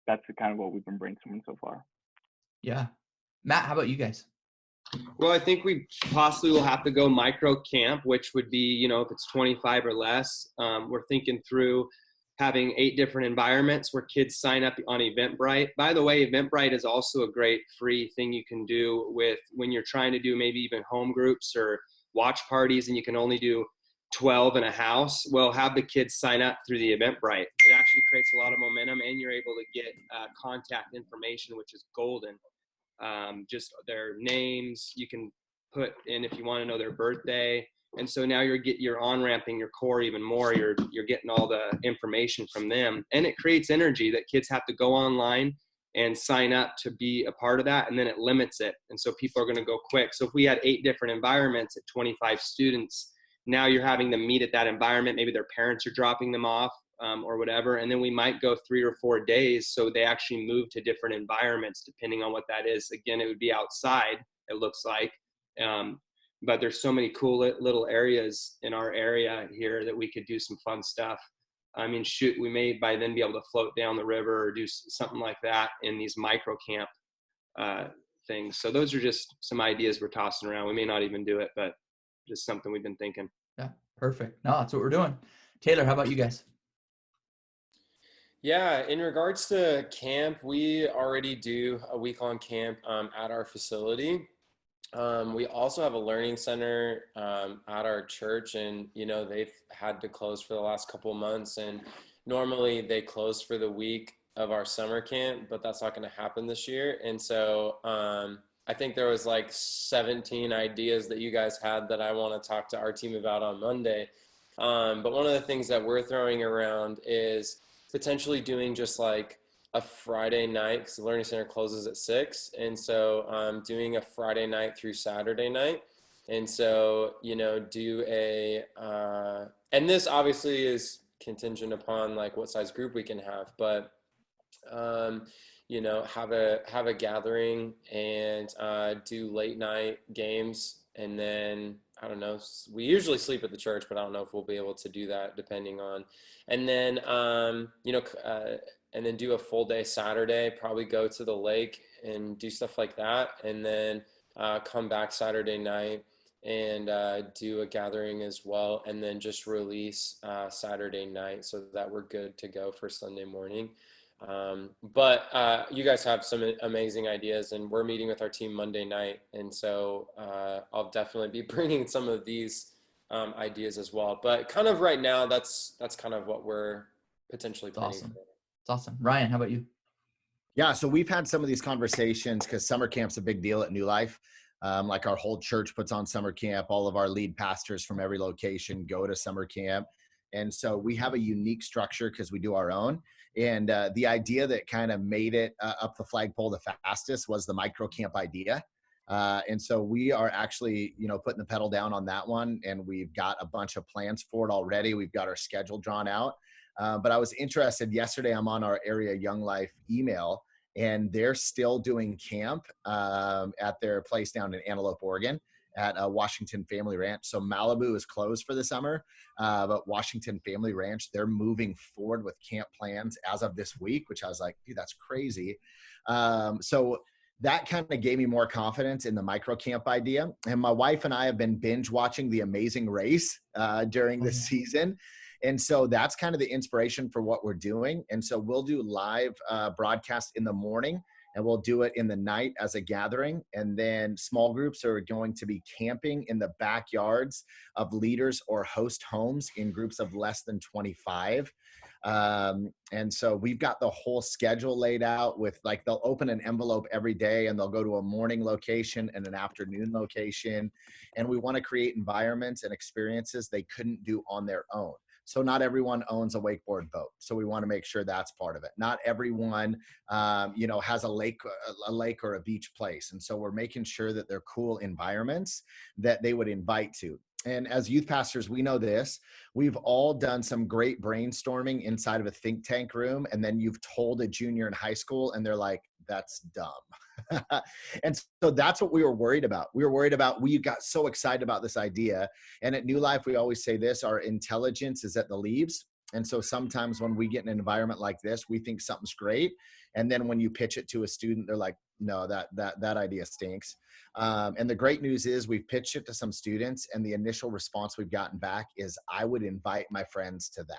That's kind of what we've been brainstorming so far. Yeah. Matt, how about you guys? Well, I think we possibly will have to go micro camp, which would be, you know, if it's 25 or less. We're thinking through having 8 different environments where kids sign up on Eventbrite. By the way, Eventbrite is also a great free thing you can do with when you're trying to do maybe even home groups or watch parties, and you can only do 12 in a house. Well, have the kids sign up through the Eventbrite. It actually creates a lot of momentum, and you're able to get contact information, which is golden. Just their names, you can put in if you want to know their birthday. And so now you're on-ramping your core even more. You're getting all the information from them, and it creates energy that kids have to go online and sign up to be a part of that, and then it limits it. And so people are going to go quick. So if we had 8 different environments at 25 students, now you're having them meet at that environment. Maybe their parents are dropping them off or whatever. And then we might go 3 or 4 days. So they actually move to different environments, depending on what that is. Again, it would be outside, it looks like. But there's so many cool little areas in our area here that we could do some fun stuff. I mean, shoot, we may by then be able to float down the river or do something like that in these micro camp things. So those are just some ideas we're tossing around. We may not even do it, but just something we've been thinking. Yeah, perfect. No, that's what we're doing. Taylor, how about you guys? Yeah, in regards to camp, we already do a week-long camp at our facility. We also have a learning center at our church, and you know, they've had to close for the last couple months, and normally they close for the week of our summer camp, but that's not going to happen this year. And so I think there was like 17 ideas that you guys had that I want to talk to our team about on Monday. But one of the things that we're throwing around is potentially doing just like a Friday night, because the Learning Center closes at 6. And so doing a Friday night through Saturday night. And so, you know, do and this obviously is contingent upon like what size group we can have, but have a gathering and do late night games. And then I don't know, we usually sleep at the church, but I don't know if we'll be able to do that depending on, and then, and then do a full day Saturday, probably go to the lake and do stuff like that. And then come back Saturday night and do a gathering as well. And then just release Saturday night so that we're good to go for Sunday morning. But you guys have some amazing ideas, and we're meeting with our team Monday night. And so I'll definitely be bringing some of these ideas as well. But kind of right now, that's kind of what we're potentially planning awesome. for. It's awesome. Ryan, how about you? Yeah, so we've had some of these conversations because summer camp's a big deal at New Life. Like our whole church puts on summer camp. All of our lead pastors from every location go to summer camp. And so we have a unique structure because we do our own. And the idea that kind of made it up the flagpole the fastest was the micro camp idea. And so we are actually, putting the pedal down on that one. And we've got a bunch of plans for it already. We've got our schedule drawn out. But I was interested yesterday, I'm on our area Young Life email, and they're still doing camp at their place down in Antelope, Oregon at Washington Family Ranch. So Malibu is closed for the summer, but Washington Family Ranch, they're moving forward with camp plans as of this week, which I was like, dude, that's crazy. So that kind of gave me more confidence in the micro camp idea. And my wife and I have been binge watching The Amazing Race during the season. And so that's kind of the inspiration for what we're doing. And so we'll do live broadcast in the morning, and we'll do it in the night as a gathering. And then small groups are going to be camping in the backyards of leaders or host homes in groups of less than 25. And so we've got the whole schedule laid out with, like, they'll open an envelope every day and they'll go to a morning location and an afternoon location. And we want to create environments and experiences they couldn't do on their own. So not everyone owns a wakeboard boat. So we want to make sure that's part of it. Not everyone, has a lake or a beach place. And so we're making sure that they're cool environments that they would invite to. And as youth pastors, we know this. We've all done some great brainstorming inside of a think tank room. And then you've told a junior in high school and they're like, that's dumb. And so that's what we were worried about. We got so excited about this idea. And at New Life, we always say this, our intelligence is at the leaves. And so sometimes when we get in an environment like this, we think something's great. And then when you pitch it to a student, they're like, no, that idea stinks. And the great news is we've pitched it to some students, and the initial response we've gotten back is, I would invite my friends to that.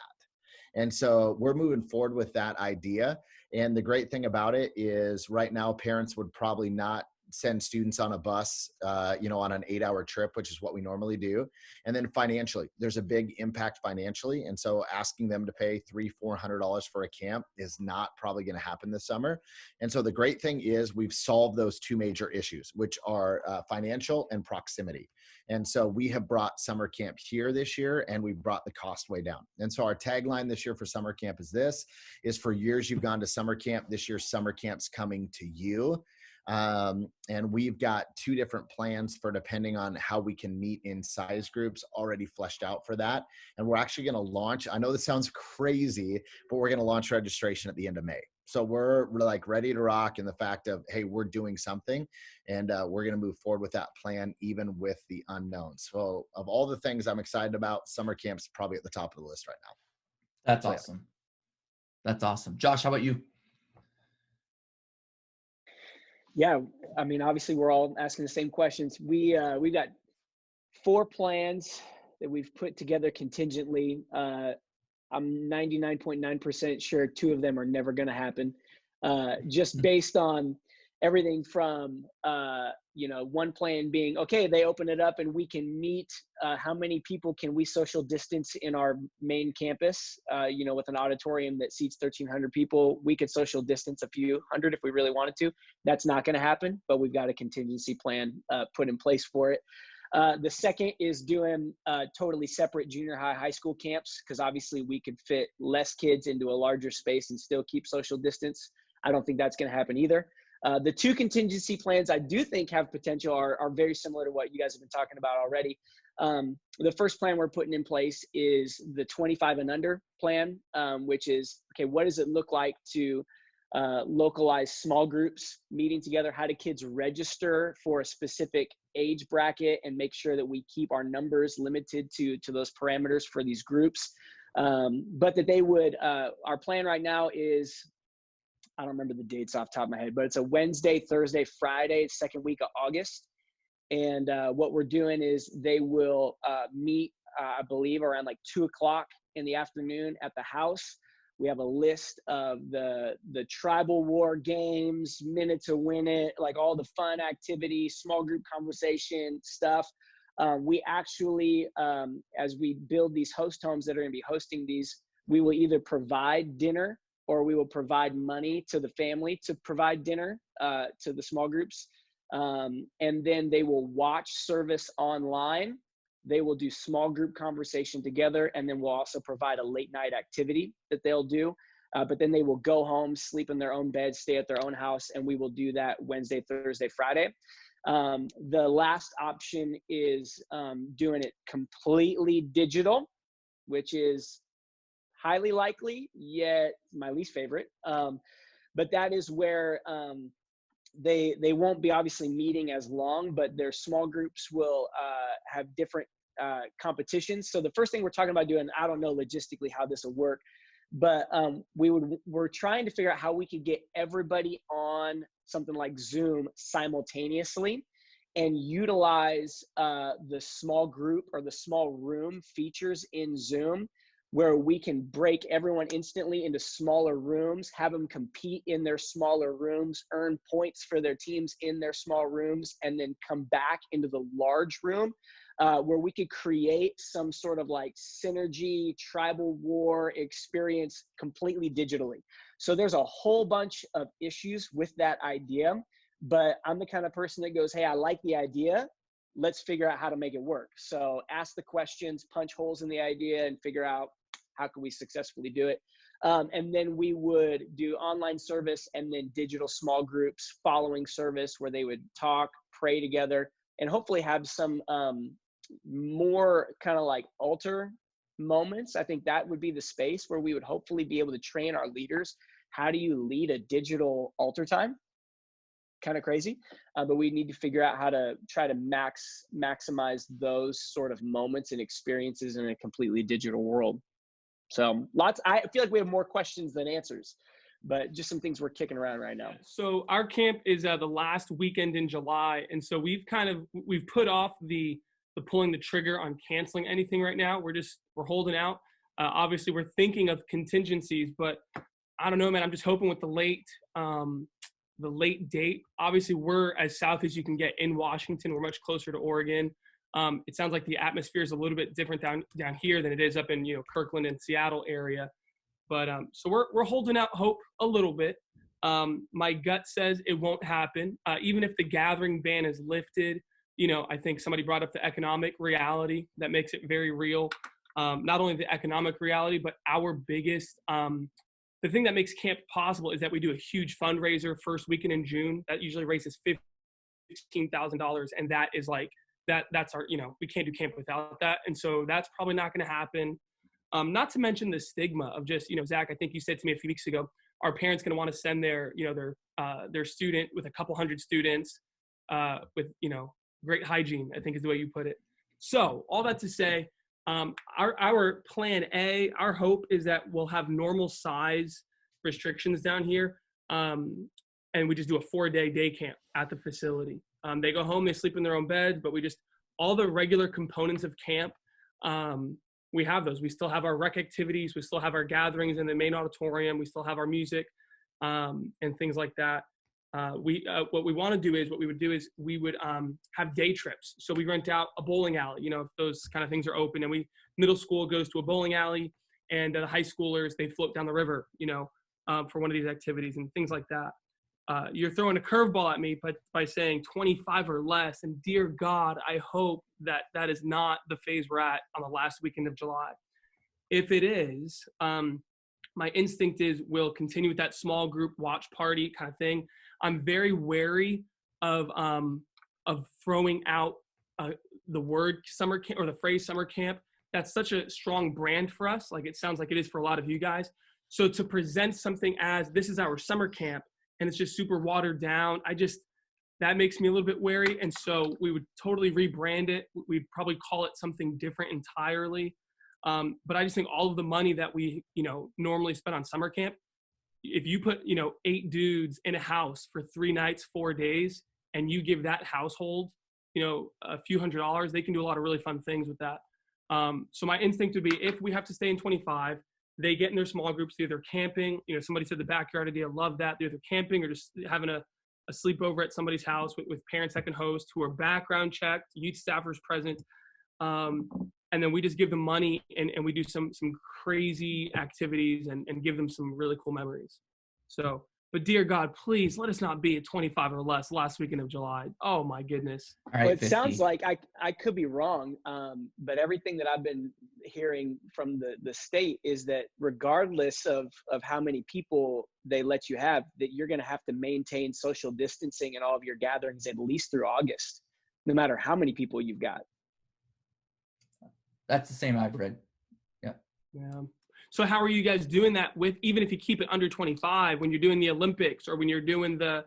And so we're moving forward with that idea. And the great thing about it is right now, parents would probably not send students on a bus, on an 8-hour trip, which is what we normally do. And then financially, there's a big impact financially. And so asking them to pay $300-400 for a camp is not probably going to happen this summer. And so the great thing is we've solved those two major issues, which are financial and proximity. And so we have brought summer camp here this year, and we've brought the cost way down. And so our tagline this year for summer camp is for years you've gone to summer camp, this year summer camp's coming to you. And we've got 2 different plans for depending on how we can meet in size groups already fleshed out for that. And we're actually going to launch, I know this sounds crazy, but we're going to launch registration at the end of May. So we're like ready to rock in the fact of, hey, we're doing something, and we're going to move forward with that plan, even with the unknown. So of all the things I'm excited about, summer camp's probably at the top of the list right now. That's awesome. That's awesome. Josh, how about you? Yeah, I mean, obviously we're all asking the same questions. We've got 4 plans that we've put together contingently. I'm 99.9% sure 2 of them are never going to happen, just based on everything from, one plan being, okay, they open it up and we can meet, how many people can we social distance in our main campus, with an auditorium that seats 1,300 people, we could social distance a few hundred if we really wanted to. That's not going to happen, but we've got a contingency plan put in place for it. The second is doing totally separate junior high school camps, because obviously we could fit less kids into a larger space and still keep social distance. I don't think that's going to happen either. The 2 contingency plans I do think have potential are very similar to what you guys have been talking about already. The first plan we're putting in place is the 25 and under plan, which is, okay, what does it look like to localized small groups meeting together. How do kids register for a specific age bracket and make sure that we keep our numbers limited to those parameters for these groups? But that they would, our plan right now is, I don't remember the dates off the top of my head, but it's a Wednesday, Thursday, Friday, second week of August. And what we're doing is they will meet, I believe, around like 2:00 in the afternoon at the house. We have a list of the tribal war games, minute to win it, like all the fun activities, small group conversation stuff. We actually, as we build these host homes that are going to be hosting these, we will either provide dinner or we will provide money to the family to provide dinner to the small groups. And then they will watch service online. They will do small group conversation together, and then we'll also provide a late night activity that they'll do. But then they will go home, sleep in their own bed, stay at their own house, and we will do that Wednesday, Thursday, Friday. The last option is doing it completely digital, which is highly likely, yet my least favorite. But that is where they won't be obviously meeting as long, but their small groups will have different competitions. So the first thing we're talking about doing, I don't know logistically how this will work, but we're trying to figure out how we could get everybody on something like Zoom simultaneously and utilize the small group or the small room features in Zoom, where we can break everyone instantly into smaller rooms, have them compete in their smaller rooms, earn points for their teams in their small rooms, and then come back into the large room, where we could create some sort of like synergy, tribal war experience completely digitally. So there's a whole bunch of issues with that idea, but I'm the kind of person that goes, hey, I like the idea. Let's figure out how to make it work. So ask the questions, punch holes in the idea, and figure out how can we successfully do it. And then we would do online service and then digital small groups following service where they would talk, pray together, and hopefully have some more kind of like altar moments. I think that would be the space where we would hopefully be able to train our leaders. How do you lead a digital altar time? Kind of crazy, but we need to figure out how to try to maximize those sort of moments and experiences in a completely digital world. So I feel like we have more questions than answers, but just some things we're kicking around right now. So our camp is the last weekend in July. And so we've put off the pulling the trigger on canceling anything right now. We're holding out. Obviously we're thinking of contingencies, but I don't know, man, I'm just hoping with the late date. Obviously we're as south as you can get in Washington. We're much closer to Oregon. It sounds like the atmosphere is a little bit different down here than it is up in Kirkland and Seattle area, but so we're holding out hope a little bit. My gut says it won't happen, even if the gathering ban is lifted. I think somebody brought up the economic reality that makes it very real. Not only the economic reality, but our biggest the thing that makes camp possible is that we do a huge fundraiser first weekend in June that usually raises $15,000, and that is like. That's our, we can't do camp without that. And so that's probably not going to happen. Not to mention the stigma of just, Zach, I think you said to me a few weeks ago, our parents going to want to send their student with a couple hundred students with, great hygiene, I think is the way you put it. So all that to say, our plan A, our hope is that we'll have normal size restrictions down here. And we just do a 4-day day camp at the facility. They go home, they sleep in their own beds, but all the regular components of camp, we have those. We still have our rec activities. We still have our gatherings in the main auditorium. We still have our music and things like that. What we would do is we would have day trips. So we rent out a bowling alley, if those kind of things are open, and middle school goes to a bowling alley, and the high schoolers, they float down the river, for one of these activities and things like that. You're throwing a curveball at me, but by saying 25 or less, and dear God, I hope that is not the phase we're at on the last weekend of July. If it is, my instinct is we'll continue with that small group watch party kind of thing. I'm very wary of throwing out the word summer camp or the phrase summer camp. That's such a strong brand for us. Like it sounds like it is for a lot of you guys. So to present something as this is our summer camp and it's just super watered down, that makes me a little bit wary. And so we would totally rebrand it. We'd probably call it something different entirely. But I just think all of the money that we, normally spend on summer camp, if you put, 8 dudes in a house for 3 nights, 4 days, and you give that household, a few $100s, they can do a lot of really fun things with that. So my instinct would be, if we have to stay in 25, they get in their small groups, they're either camping, somebody said the backyard idea, love that. They're either camping or just having a sleepover at somebody's house with parents that can host, who are background checked, youth staffers present. And then we just give them money and we do some crazy activities and give them some really cool memories. So, but dear God, please let us not be at 25 or less last weekend of July. Oh my goodness. All right, Well, it 50. sounds like I could be wrong, but everything that I've been hearing from the state is that regardless of how many people they let you have, that you're going to have to maintain social distancing in all of your gatherings at least through August, no matter how many people you've got. That's the same I've read. Yeah. So how are you guys doing that with, even if you keep it under 25, when you're doing the Olympics or when you're doing the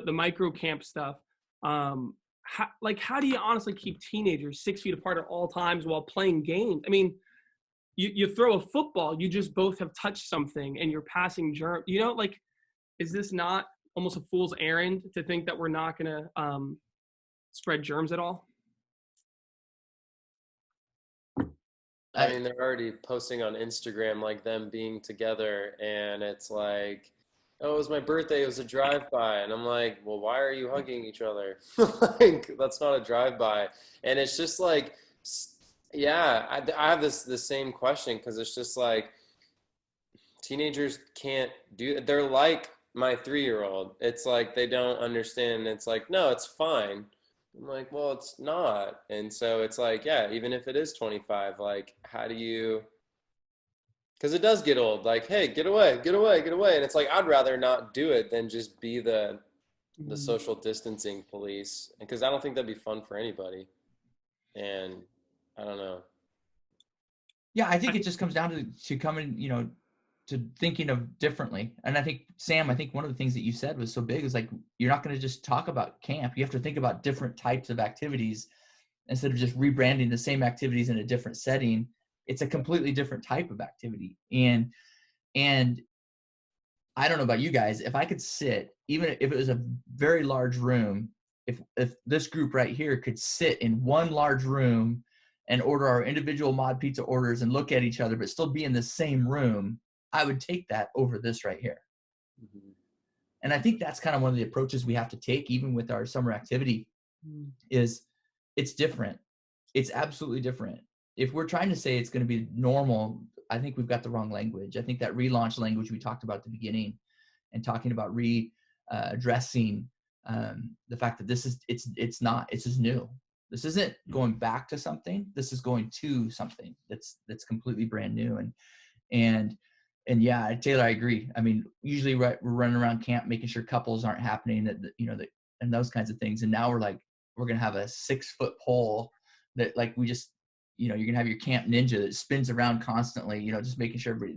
micro camp stuff? How do you honestly keep teenagers 6 feet apart at all times while playing games? I mean, you throw a football, you just both have touched something and you're passing germs. Is this not almost a fool's errand to think that we're not going to spread germs at all? I mean, they're already posting on Instagram like them being together, and it's like, oh, it was my birthday, it was a drive-by, and I'm like, well, why are you hugging each other? Like, that's not a drive-by. And it's just like, yeah, I have the same question, because it's just like, teenagers can't do, they're like my 3-year-old. It's like they don't understand. It's like, no, it's fine. I'm like, well, it's not. And so it's like, yeah, even if it is 25, like, how do you, because it does get old, like, hey, get away, get away, get away. And it's like, I'd rather not do it than just be the social distancing police, because I don't think that'd be fun for anybody. And I don't know. Yeah, I think it just comes down to coming, to thinking of differently. And I think, Sam, one of the things that you said was so big is like, you're not going to just talk about camp. You have to think about different types of activities instead of just rebranding the same activities in a different setting. It's a completely different type of activity. And I don't know about you guys, if I could sit, even if it was a very large room, if this group right here could sit in one large room and order our individual mod pizza orders and look at each other, but still be in the same room, I would take that over this right here. Mm-hmm. And I think that's kind of one of the approaches we have to take, even with our summer activity, is it's different. It's absolutely different. If we're trying to say it's going to be normal, I think we've got the wrong language. I think that relaunch language we talked about at the beginning, and talking about addressing the fact that it's just new. This isn't going back to something. This is going to something that's completely brand new. And yeah, Taylor, I agree. I mean, usually we're running around camp making sure couples aren't happening, and those kinds of things. And now we're going to have a 6-foot pole that, like, we just, you're going to have your camp ninja that spins around constantly, just making sure everybody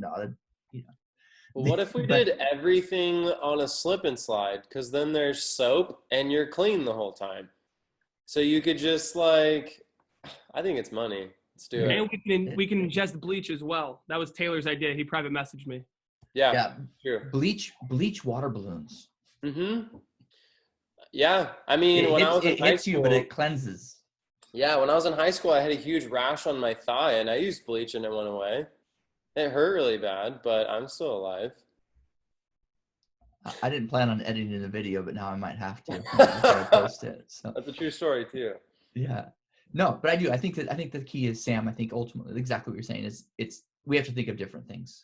Well, what if we did everything on a slip and slide? Because then there's soap and you're clean the whole time. So you could just I think it's money. Let's do it. And we can ingest bleach as well. That was Taylor's idea. He private messaged me. Yeah, true. Bleach water balloons. Mm-hmm. Yeah, I mean, when I was in high school, it hits you, but it cleanses. Yeah, when I was in high school, I had a huge rash on my thigh, and I used bleach, and it went away. It hurt really bad, but I'm still alive. I didn't plan on editing the video, but now I might have to after I post it. So that's a true story too. Yeah. No, but I do. I think the key is, Sam, I think ultimately exactly what you're saying is we have to think of different things.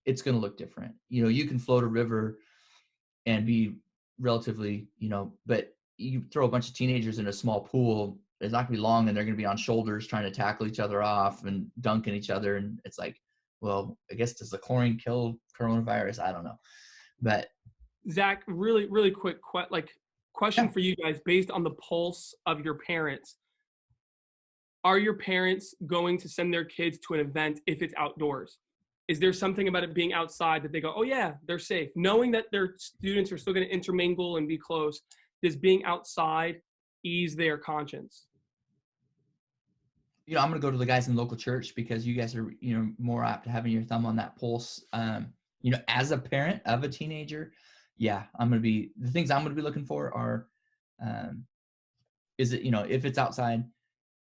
It's going to look different. You can float a river and be relatively, but you throw a bunch of teenagers in a small pool, it's not going to be long, and they're going to be on shoulders trying to tackle each other off and dunking each other. And it's like, well, I guess, does the chlorine kill coronavirus? I don't know. But Zach, really, really quick question for you guys based on the pulse of your parents. Are your parents going to send their kids to an event if it's outdoors? is there something about it being outside that they go, oh yeah, they're safe, knowing that their students are still going to intermingle and be close? Does being outside ease their conscience? I'm going to go to the guys in the local church, because you guys are, more apt to having your thumb on that pulse. As a parent of a teenager, yeah, the things I'm going to be looking for are, is it, if it's outside,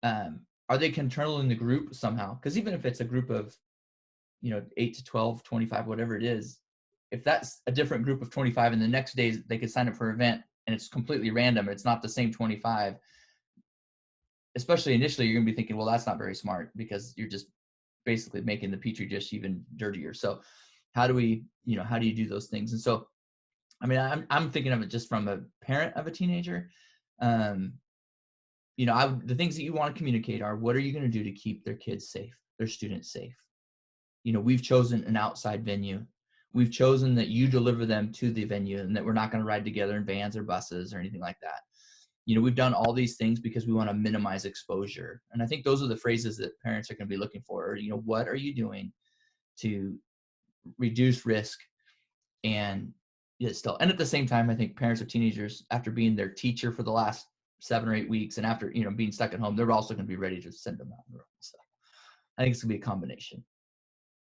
are they controlling the group somehow? Because even if it's a group of, 8 to 12, 25, whatever it is, if that's a different group of 25 and the next day they could sign up for an event and it's completely random, it's not the same 25, especially initially, you're going to be thinking, well, that's not very smart, because you're just basically making the petri dish even dirtier. So how do you do those things? And so, I'm thinking of it just from a parent of a teenager. The things that you want to communicate are, what are you going to do to keep their kids safe, their students safe? We've chosen an outside venue. We've chosen that you deliver them to the venue, and that we're not going to ride together in vans or buses or anything like that. We've done all these things because we want to minimize exposure. And I think those are the phrases that parents are going to be looking for. What are you doing to reduce risk? And and at the same time, I think parents of teenagers, after being their teacher for the last 7 or 8 weeks, and after, being stuck at home, they're also going to be ready to send them out on the road. So I think it's going to be a combination.